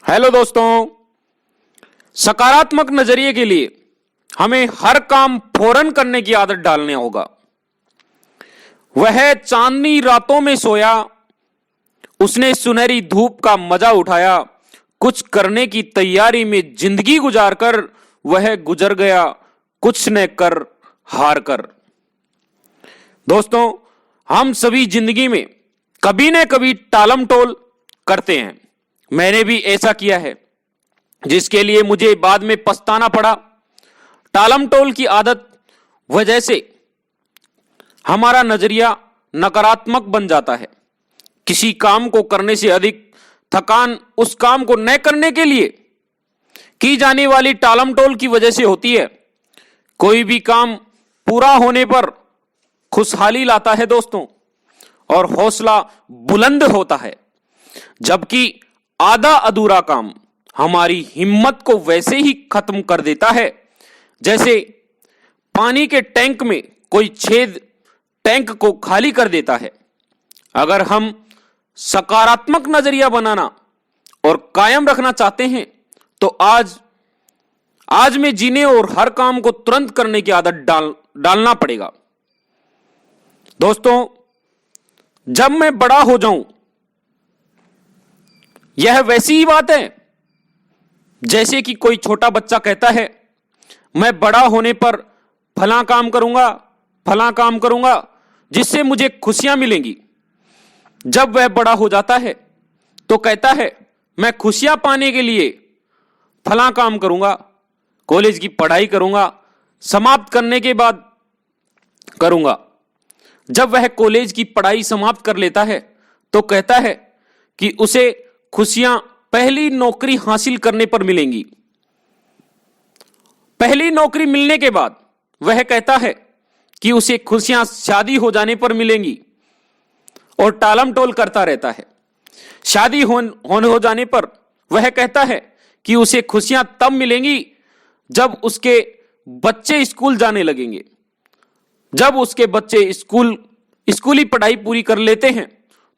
Hello दोस्तों। सकारात्मक नजरिए के लिए हमें हर काम फौरन करने की आदत डालनी होगा। वह चांदनी रातों में सोया, उसने सुनहरी धूप का मजा उठाया, कुछ करने की तैयारी में जिंदगी गुजारकर वह गुजर गया, कुछ न कर हार कर। दोस्तों, हम सभी जिंदगी में कभी न कभी टालम टोल करते हैं। मैंने भी ऐसा किया है, जिसके लिए मुझे बाद में पछताना पड़ा। टालम टोल की आदत वजह से हमारा नजरिया नकारात्मक बन जाता है। किसी काम को करने से अधिक थकान उस काम को न करने के लिए की जाने वाली टालम टोल की वजह से होती है। कोई भी काम पूरा होने पर खुशहाली लाता है दोस्तों, और हौसला बुलंद होता है, जबकि आधा अधूरा काम हमारी हिम्मत को वैसे ही खत्म कर देता है जैसे पानी के टैंक में कोई छेद टैंक को खाली कर देता है। अगर हम सकारात्मक नजरिया बनाना और कायम रखना चाहते हैं तो आज में जीने और हर काम को तुरंत करने की आदत डालना पड़ेगा। दोस्तों, जब मैं बड़ा हो जाऊं, यह वैसी ही बात है जैसे कि कोई छोटा बच्चा कहता है, मैं बड़ा होने पर फला काम करूंगा जिससे मुझे खुशियां मिलेंगी। जब वह बड़ा हो जाता है तो कहता है, मैं खुशियां पाने के लिए फला काम करूंगा, कॉलेज की पढ़ाई करूंगा, समाप्त करने के बाद करूंगा। जब वह कॉलेज की पढ़ाई समाप्त कर लेता है तो कहता है कि उसे खुशियां पहली नौकरी हासिल करने पर मिलेंगी। पहली नौकरी मिलने के बाद वह कहता है कि उसे खुशियां शादी हो जाने पर मिलेंगी, और टालम टोल करता रहता है। शादी हो जाने पर वह कहता है कि उसे खुशियां तब मिलेंगी जब उसके बच्चे स्कूल जाने लगेंगे। जब उसके बच्चे स्कूली पढ़ाई पूरी कर लेते हैं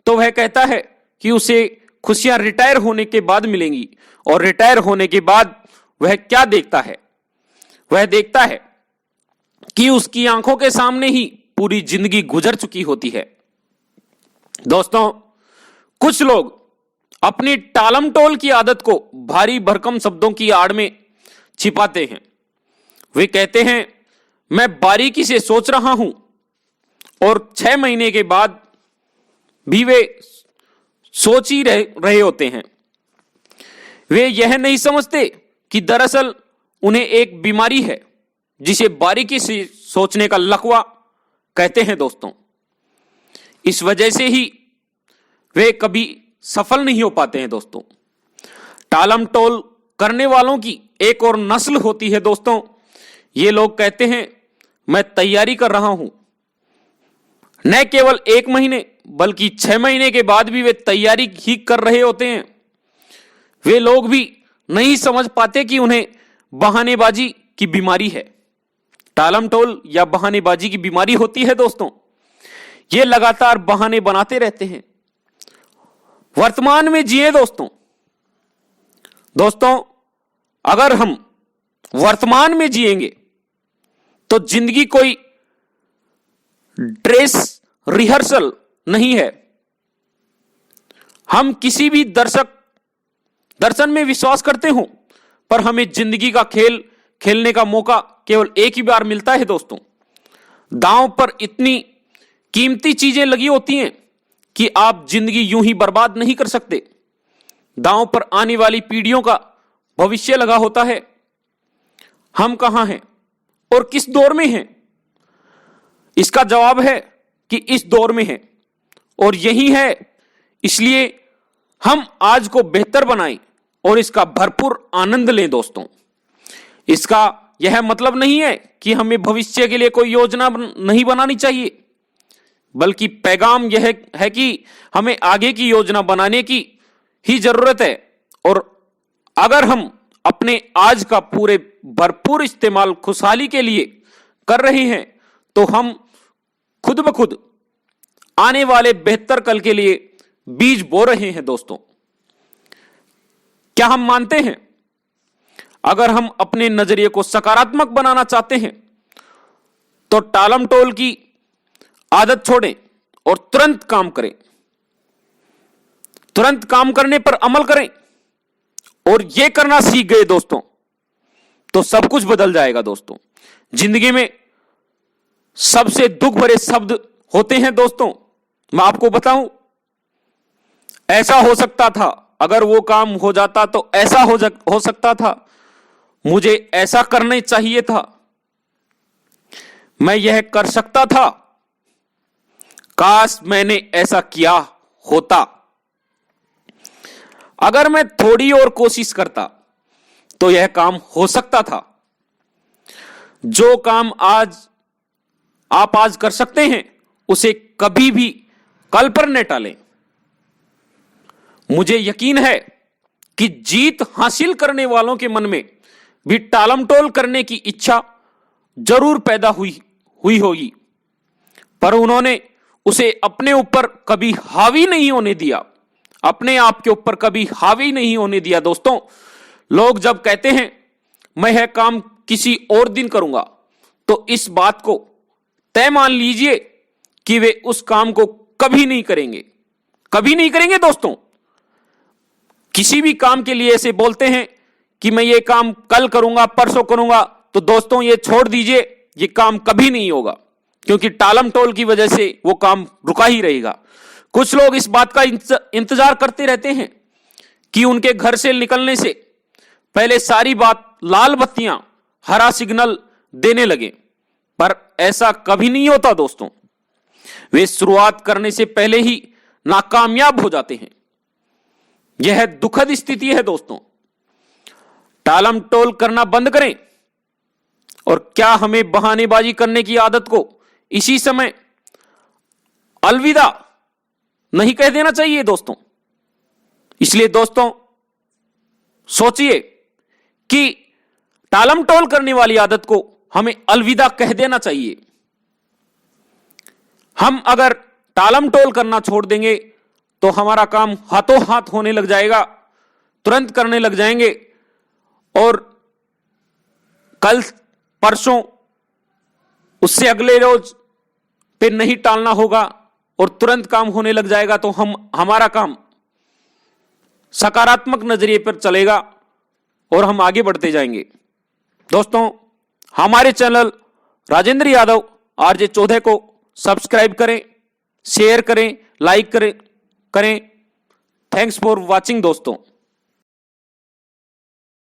तो वह कहता है कि उसे खुशियां रिटायर होने के बाद मिलेंगी। और रिटायर होने के बाद वह क्या देखता है? वह देखता है कि उसकी आंखों के सामने ही पूरी जिंदगी गुजर चुकी होती है। दोस्तों, कुछ लोग अपनी टालम टोल की आदत को भारी भरकम शब्दों की आड़ में छिपाते हैं। वे कहते हैं, मैं बारीकी से सोच रहा हूं, और 6 महीने के बाद भी वे सोच ही रहे होते हैं। वे यह नहीं समझते कि दरअसल उन्हें एक बीमारी है जिसे बारीकी से सोचने का लकवा कहते हैं। दोस्तों, इस वजह से ही वे कभी सफल नहीं हो पाते हैं। दोस्तों, टालम टोल करने वालों की एक और नस्ल होती है। दोस्तों, ये लोग कहते हैं, मैं तैयारी कर रहा हूं। न केवल 1 महीने बल्कि 6 महीने के बाद भी वे तैयारी ही कर रहे होते हैं। वे लोग भी नहीं समझ पाते कि उन्हें बहानेबाजी की बीमारी है। टालम टोल या बहानेबाजी की बीमारी होती है। दोस्तों, ये लगातार बहाने बनाते रहते हैं। वर्तमान में जिए। दोस्तों, अगर हम वर्तमान में जिएंगे तो जिंदगी कोई ड्रेस रिहर्सल नहीं है। हम किसी भी दर्शन में विश्वास करते हो, पर हमें जिंदगी का खेल खेलने का मौका केवल एक ही बार मिलता है। दोस्तों, दांव पर इतनी कीमती चीजें लगी होती हैं कि आप जिंदगी यूं ही बर्बाद नहीं कर सकते। दांव पर आने वाली पीढ़ियों का भविष्य लगा होता है। हम कहां हैं और किस दौर में हैं? इसका जवाब है कि इस दौर में है, और यही है। इसलिए हम आज को बेहतर बनाएं और इसका भरपूर आनंद लें। दोस्तों, इसका यह मतलब नहीं है कि हमें भविष्य के लिए कोई योजना नहीं बनानी चाहिए, बल्कि पैगाम यह है कि हमें आगे की योजना बनाने की ही जरूरत है। और अगर हम अपने आज का पूरे भरपूर इस्तेमाल खुशहाली के लिए कर रहे हैं तो हम खुद ब खुद आने वाले बेहतर कल के लिए बीज बो रहे हैं। दोस्तों, क्या हम मानते हैं अगर हम अपने नजरिए को सकारात्मक बनाना चाहते हैं तो टालम टोल की आदत छोड़ें और तुरंत काम करें, तुरंत काम करने पर अमल करें और यह करना सीख गए दोस्तों तो सब कुछ बदल जाएगा। दोस्तों, जिंदगी में सबसे दुख भरे शब्द होते हैं दोस्तों। मैं आपको बताऊं, ऐसा हो सकता था, अगर वो काम हो जाता तो ऐसा हो सकता था, मुझे ऐसा करना चाहिए था, मैं यह कर सकता था, काश मैंने ऐसा किया होता, अगर मैं थोड़ी और कोशिश करता तो यह काम हो सकता था। जो काम आप आज कर सकते हैं उसे कभी भी कल पर न टालें। मुझे यकीन है कि जीत हासिल करने वालों के मन में भी टालमटोल करने की इच्छा जरूर पैदा हुई होगी, पर उन्होंने उसे अपने ऊपर कभी हावी नहीं होने दिया, अपने आप के ऊपर कभी हावी नहीं होने दिया। दोस्तों, लोग जब कहते हैं मैं यह काम किसी और दिन करूंगा तो इस बात को तय मान लीजिए कि वे उस काम को कभी नहीं करेंगे, कभी नहीं करेंगे। दोस्तों, किसी भी काम के लिए ऐसे बोलते हैं कि मैं ये काम कल करूंगा, परसों करूंगा, तो दोस्तों ये छोड़ दीजिए, ये काम कभी नहीं होगा, क्योंकि टालम टोल की वजह से वो काम रुका ही रहेगा। कुछ लोग इस बात का इंतजार करते रहते हैं कि उनके घर से निकलने से पहले सारी बात लाल बत्तियां, हरा सिग्नल देने लगे, पर ऐसा कभी नहीं होता। दोस्तों, वे शुरुआत करने से पहले ही नाकामयाब हो जाते हैं। यह दुखद स्थिति है। दोस्तों, टालम टोल करना बंद करें और क्या हमें बहानेबाजी करने की आदत को इसी समय अलविदा नहीं कह देना चाहिए। दोस्तों, इसलिए दोस्तों सोचिए कि टालम टोल करने वाली आदत को हमें अलविदा कह देना चाहिए। हम अगर टालम टोल करना छोड़ देंगे तो हमारा काम हाथों हाथ होने लग जाएगा, तुरंत करने लग जाएंगे, और कल परसों उससे अगले रोज फिर नहीं टालना होगा और तुरंत काम होने लग जाएगा, तो हमारा काम सकारात्मक नजरिए पर चलेगा और हम आगे बढ़ते जाएंगे। दोस्तों, हमारे चैनल राजेंद्र यादव आरजे चौधरी को सब्सक्राइब करें, शेयर करें, लाइक करें। थैंक्स फॉर वॉचिंग दोस्तों।